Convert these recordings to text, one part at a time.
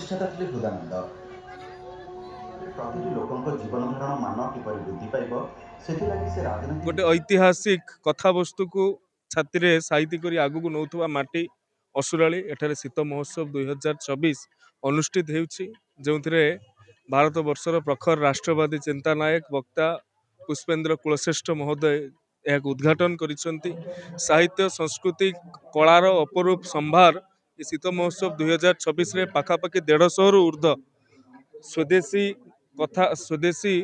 ପ୍ରତିଷ୍ଠାତା ଥିଲେ ହୃଦାନନ୍ଦ। ପ୍ରତିଟି ଲୋକଙ୍କ ଜୀବନ ଧାରଣ ମାନ କିପରି ବୃଦ୍ଧି ପାଇବ ସେଥିଲାଗି ସେ ରାଜନୀତି गोटे ऐतिहासिक कथावस्तु को छाती साहित्य कर आगू को नौथुवा माटी असुराली एठारे शीत महोत्सव 2024 अनुष्ठित होउछि जो भारत वर्षर प्रखर राष्ट्रवादी चिंतानायक वक्ता पुष्पेंद्र कुलश्रेष्ठ महोदय यह उद्घाटन करिसेंति। साहित्य संस्कृति कलार अपरूप संभार ये शीत महोत्सव 2024 रे पाखापाखि 150 रु ऊर्ध्व स्वदेशी कथा स्वदेशी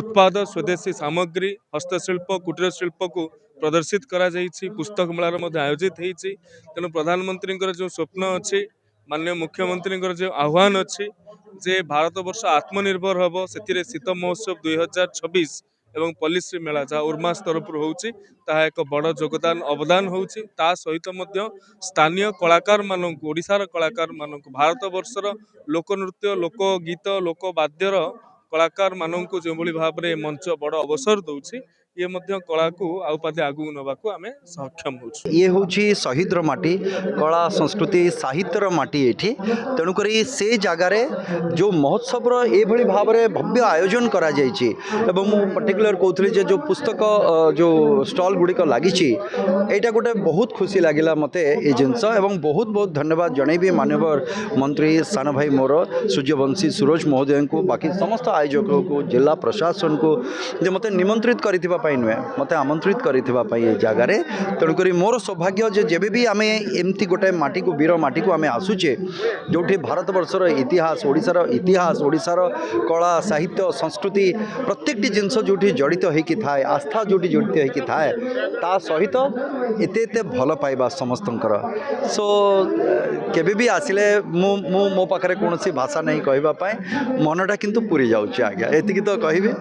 उत्पाद स्वदेशी सामग्री हस्तशिल्प कुटीर शिल्प को प्रदर्शित करा जाइछि। पुस्तक मेलार मध्य आयोजित होइछि। तेणु प्रधानमंत्री जो स्वप्न अच्छी माननीय मुख्यमंत्री जो आह्वान अच्छी जे भारत वर्ष आत्मनिर्भर हम से शीत महोत्सव 2026 एवं पॉलिसी मेला जहाँ उर्मास तरफ होउछि ताहा एक बड़ योगदान अवदान होउछि। ता सहित मध्य स्थानीय कलाकार मानक ओडिशार कलाकार मानक भारत वर्षर लोकनृत्य लोकगीत लोकवाद्यर कलाकार मानक जो भाव में मंच बड़ अवसर दौछि ये मध्य कला को आउ पादे आगू नबाकू आमे सक्षम होछु। ये हूँ शहीद माटी कला संस्कृति साहित्यर माटी ये तेणुक से जगार जो महोत्सव ये भाव में भव्य आयोजन करा पर्टिकुलर कहते जो पुस्तक जो स्टल गुड़िक लगी यहाँ गोटे बहुत खुशी लगिला मत ये जिनस एवं बहुत बहुत धन्यवाद जनईबी माननीय मंत्री सान भाई मोर सूर्यवंशी सूरज महोदय को बाकी समस्त आयोजक को जिला प्रशासन को मत निमंत्रित करने नुहे मत आमंत्रित करने जगार तेणुक मोर सौभाग्य जे भी आम एमती गोटे माटी को वीर माटी को आम आसुचे जो भारत वर्षर इतिहास ओडिशार कला साहित्य संस्कृति प्रत्येकटी जिनस जो जड़ित होती थाए आस्था जो जड़ित होती थाए ता सहित एत भल पाइबा समस्तंकर सो केबे भी आसिले मो पाखे कौन भाषा नहीं कहवाई मनटा किंतु पूरी जाऊँ आज्ञा एति तो कहि।